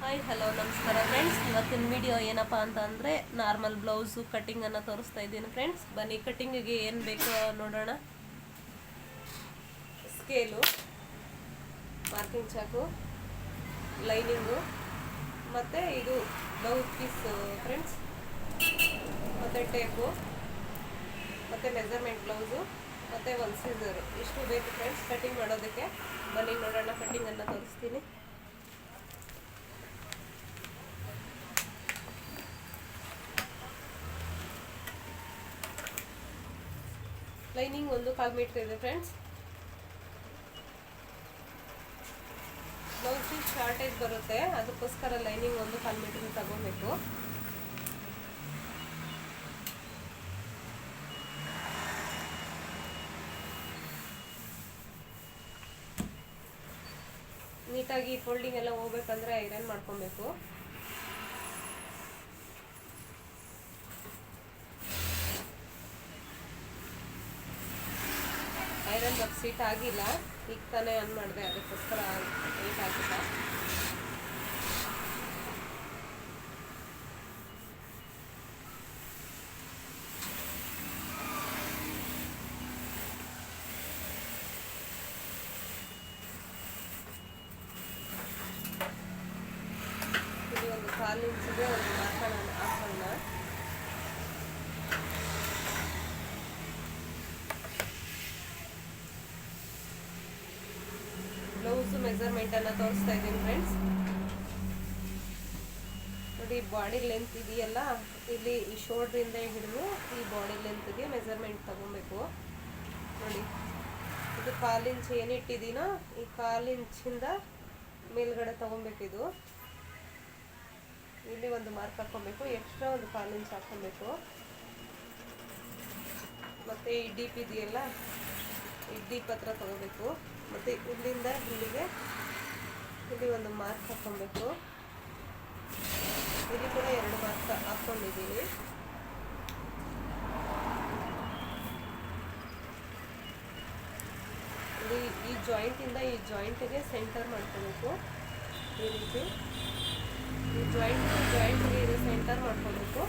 Hi hello ನಮಸ್ಕಾರ friends. ಇವತ್ತಿನ video ಏನಪ್ಪ ಅಂತಂದರೆ ನಾರ್ಮಲ್ ಬ್ಲೌಸು ಕಟ್ಟಿಂಗನ್ನು ತೋರಿಸ್ತಾ ಇದ್ದೀನಿ ಫ್ರೆಂಡ್ಸ್. ಬನ್ನಿ ಕಟ್ಟಿಂಗಿಗೆ ಏನು ಬೇಕೋ ನೋಡೋಣ. ಸ್ಕೇಲು, ಮಾರ್ಕಿಂಗ್ ಚಾಕು, ಲೈನಿಂಗು, ಮತ್ತು ಇದು ಬ್ಲೌಸ್ ಪೀಸ್ ಫ್ರೆಂಡ್ಸ್, ಮತ್ತು ಟೇಪು, ಮತ್ತು ಮೆಜರ್ಮೆಂಟ್ ಬ್ಲೌಸು, ಮತ್ತು ಒಂದು ಸೀಸರು. ಇಷ್ಟು ಬೇಕು ಫ್ರೆಂಡ್ಸ್ ಕಟ್ಟಿಂಗ್ ಮಾಡೋದಕ್ಕೆ. ಬನ್ನಿ ನೋಡೋಣ, ಕಟ್ಟಿಂಗನ್ನು ತೋರಿಸ್ತೀನಿ. ಲೈನಿಂಗ್ 1/4 ಮೀಟ್ರ್ ಇದೆ ಫ್ರೆಂಡ್ಸ್. ಬ್ಲೌಸ್ ಪೀಸ್ ಶಾರ್ಟೇಜ್ ಬರುತ್ತೆ, ಅದಕ್ಕೋಸ್ಕರ ಲೈನಿಂಗ್ 1/4 ಮೀಟ್ರ್ ತಗೋಬೇಕು. ನೀಟಾಗಿ ಫೋಲ್ಡಿಂಗ್ ಎಲ್ಲ ಹೋಗ್ಬೇಕಂದ್ರೆ ಐರನ್ ಮಾಡ್ಕೊಬೇಕು. ಐರನ್ ಬಟ್ ಸೀಟ್ ಆಗಿಲ್ಲ, ಈಗ ತಾನೇ ಆನ್ ಮಾಡಿದೆ, ಅದಕ್ಕೋಸ್ಕರ ನೀಟ್ ಆಗಿಲ್ಲ. ಇಲ್ಲಿ ಒಂದು 1/4 ಇಂಚಿಗೆ ಒಂದು ಹಾಕೋಣ. ಬ್ಲೌಸು ಮೆಜರ್ಮೆಂಟನ್ನು ತೋರಿಸ್ತಾ ಇದ್ದೀನಿ ಫ್ರೆಂಡ್ಸ್. ನೋಡಿ, ಬಾಡಿ ಲೆಂತ್ ಇದೆಯಲ್ಲ, ಇಲ್ಲಿ ಈ ಶೋಲ್ಡ್ರಿಂದ ಹಿಡಿದು ಈ ಬಾಡಿ ಲೆಂತ್ಗೆ ಮೆಜರ್ಮೆಂಟ್ ತಗೊಬೇಕು. ನೋಡಿ, ಇದು 1/4 ಇಂಚ್ ಏನಿಟ್ಟಿದ್ದೀನೋ ಈ 1/4 ಇಂಚಿಂದ ಮೇಲ್ಗಡೆ ತಗೊಬೇಕಿದು. ಇಲ್ಲಿ ಒಂದು ಮಾರ್ಕ್ ಹಾಕ್ಕೊಬೇಕು, ಎಕ್ಸ್ಟ್ರಾ ಒಂದು 1/4 ಇಂಚ್ ಹಾಕ್ಕೊಬೇಕು. ಮತ್ತು ಈ ಡೀಪ್ ಇದೆಯಲ್ಲ, ಈ ಡೀಪ್ ಹತ್ರ ತಗೋಬೇಕು. ಮತ್ತು ಇಲ್ಲಿಂದ ಇಲ್ಲಿಗೆ ಇಲ್ಲಿ ಒಂದು ಮಾರ್ಕ್ ಹಾಕ್ಕೊಬೇಕು. ಇಲ್ಲಿ ಕೂಡ 2 ಮಾರ್ಕ್ ಹಾಕ್ಕೊಂಡಿದ್ದೀನಿ. ಇಲ್ಲಿ ಈ ಜಾಯಿಂಟಿಂದ ಈ ಜಾಯಿಂಟಿಗೆ ಸೆಂಟರ್ ಮಾಡ್ಕೋಬೇಕು. ಈ ರೀತಿ ಈ ಜಾಯಿಂಟ್ಗೆ ಇದು ಸೆಂಟರ್ ಮಾಡ್ಕೋಬೇಕು.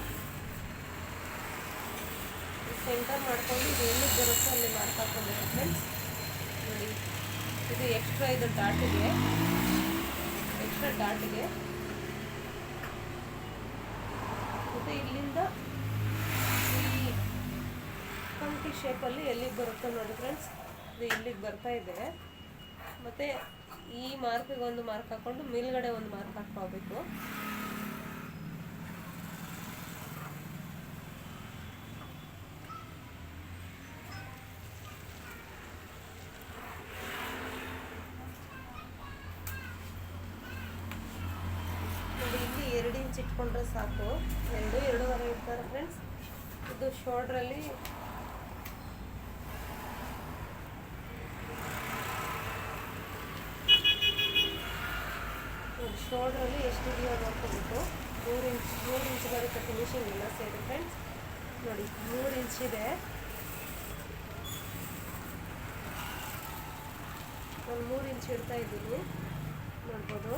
ಸೆಂಟರ್ ಮಾಡ್ಕೊಂಡು ಇದು ಎಲ್ಲಿಗೆ ಬರುತ್ತೋ ಅಲ್ಲಿ ಮಾರ್ಕ್ ಹಾಕ್ಕೋಬೇಕು ಫ್ರೆಂಡ್ಸ್. ನೋಡಿ, ಇದು ಎಕ್ಸ್ಟ್ರಾ, ಇದು ಡಾಟಿಗೆ ಮತ್ತು ಇಲ್ಲಿಂದ ಈ ಕಂಕಿ ಶೇಪಲ್ಲಿ ಎಲ್ಲಿಗೆ ಬರುತ್ತೋ ನೋಡಿ ಫ್ರೆಂಡ್ಸ್, ಇದು ಇಲ್ಲಿಗೆ ಬರ್ತಾ ಇದೆ. ಮತ್ತು ಈ ಮಾರ್ಕಿಗೆ ಒಂದು ಮಾರ್ಕ್ ಹಾಕ್ಕೊಂಡು ಮೇಲ್ಗಡೆ ಒಂದು ಮಾರ್ಕ್ ಹಾಕ್ಕೋಬೇಕು. ಇಲ್ಲಿ 2 ಇಂಚ್ ಇಟ್ಕೊಂಡ್ರೆ ಸಾಕು. 2-2.5 ಇರ್ತಾರೆ ಫ್ರೆಂಡ್ಸ್. ಇದು ಶೋಲ್ಡ್ರಲ್ಲಿ ಎಷ್ಟಿದೆಯೋ ನೋಡ್ಕೋಬೇಕು. 3 ಇಂಚ್ ಬರುತ್ತೆ ಫಿನಿಶಿಂಗ್ ಎಲ್ಲ ಸೇರಿ ಫ್ರೆಂಡ್ಸ್. ನೋಡಿ, 3 ಇಂಚ್ ಇದೆ. ಒಂದು 3 ಇಂಚ್ ಇಡ್ತಾ ಇದ್ದೀನಿ, ನೋಡ್ಬೋದು.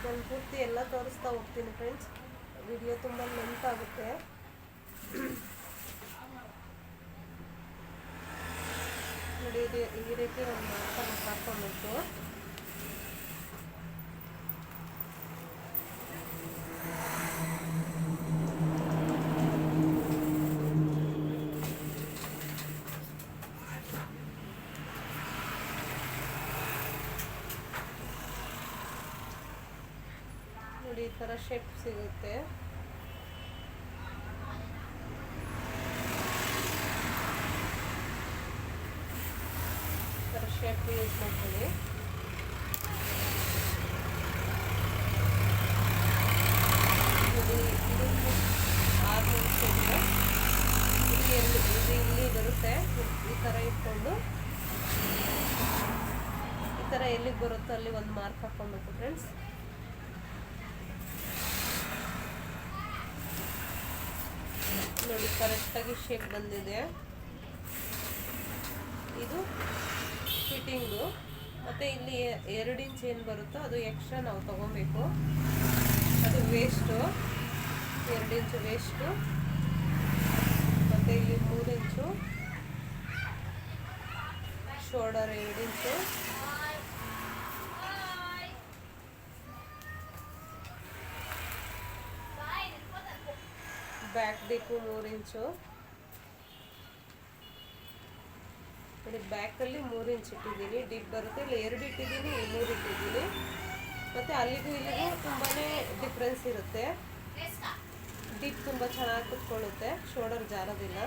ನಾನು ಪೂರ್ತಿ ಎಲ್ಲ ತೋರಿಸ್ತಾ ಹೋಗ್ತೀನಿ ಫ್ರೆಂಡ್ಸ್. ವಿಡಿಯೋ ತುಂಬ ಲೆಂತ್ ಆಗುತ್ತೆ. ನೋಡಿ, ಈ ರೀತಿ ಒಂದು ಮಾರ್ಕನ್ನು ಹಾಕ್ಕೊಬೇಕು. ನೋಡಿ, ಈ ಥರ ಶೇಪ್ ಸಿಗುತ್ತೆ. ಈ ಥರ ಶೇಪ್ ಯೂಸ್ ಮಾಡ್ಕೊಳ್ಳಿ. ನೋಡಿ, ಇದು 6 ಇಂಚ್ ಇದೆ. ಇಲ್ಲಿ ಬರುತ್ತೆ. ಈ ಥರ ಇಟ್ಕೊಂಡು ಈ ಥರ ಎಲ್ಲಿಗೆ ಬರುತ್ತೋ ಅಲ್ಲಿ ಒಂದು ಮಾರ್ಕ್ ಹಾಕ್ಕೊಬೇಕು ಫ್ರೆಂಡ್ಸ್. ಕರೆಕ್ಟಾಗಿ ಶೇಪ್ ಬಂದಿದೆ. ಇದು ಫಿಟ್ಟಿಂಗು. ಮತ್ತು ಇಲ್ಲಿ 2 ಇಂಚ್ ಏನು ಬರುತ್ತೋ ಅದು ಎಕ್ಸ್ಟ್ರಾ ನಾವು ತೊಗೊಬೇಕು. ಅದು ವೇಸ್ಟು, 2 ಇಂಚು ವೇಸ್ಟು. ಮತ್ತು ಇಲ್ಲಿ 3 ಇಂಚು ಶೋಲ್ಡರ್, 2 ಇಂಚು. ಬ್ಯಾಕ್ ಡಿಪ್ಪು 3 ಇಂಚು. ನೋಡಿ ಬ್ಯಾಕಲ್ಲಿ 3 ಇಂಚ್ ಇಟ್ಟಿದ್ದೀನಿ. ಡಿಪ್ ಬರುತ್ತೆ, ಇಲ್ಲಿ 2 ಇಟ್ಟಿದ್ದೀನಿ, ಇಲ್ಲಿ 3 ಇಟ್ಟಿದ್ದೀನಿ. ಮತ್ತು ಅಲ್ಲಿಗೂ ಇಲ್ಲಿಗೂ ತುಂಬಾ ಡಿಫ್ರೆನ್ಸ್ ಇರುತ್ತೆ. ಡಿಪ್ ತುಂಬ ಚೆನ್ನಾಗಿ ಕುತ್ಕೊಳ್ಳುತ್ತೆ, ಶೋಲ್ಡರ್ ಜಾರೋದಿಲ್ಲ.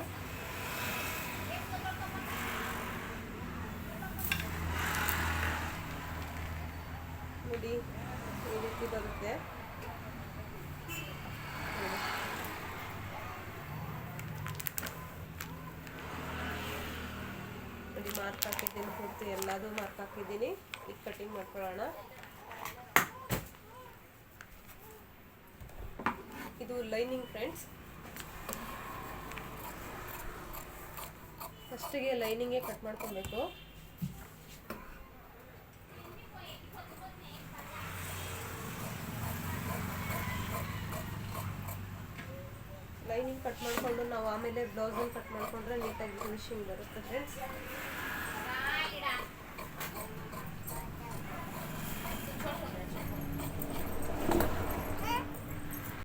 ನೋಡಿ ಈ ರೀತಿ ಬರುತ್ತೆ. ನೋಡಿ ಮಾರ್ಕ್ ಹಾಕಿದ್ದೀನಿ, ಪೂರ್ತಿ ಎಲ್ಲದೂ ಮಾರ್ಕ್ ಹಾಕಿದ್ದೀನಿ. ಈಗ ಕಟಿಂಗ್ ಮಾಡ್ಕೊಳ್ಳೋಣ. ಇದು ಲೈನಿಂಗ್ ಫ್ರೆಂಡ್ಸ್. ಫಸ್ಟಿಗೆ ಲೈನಿಂಗೇ ಕಟ್ ಮಾಡ್ಕೊಬೇಕು. ಲೈನಿಂಗ್ ಕಟ್ ಮಾಡಿಕೊಂಡು ನಾವು ಆಮೇಲೆ ಬ್ಲೌಸನ್ನು ಕಟ್ ಮಾಡಿಕೊಂಡ್ರೆ ನೀಟಾಗಿ ಫಿನಿಶಿಂಗ್ ಬರುತ್ತೆ ಫ್ರೆಂಡ್ಸ್.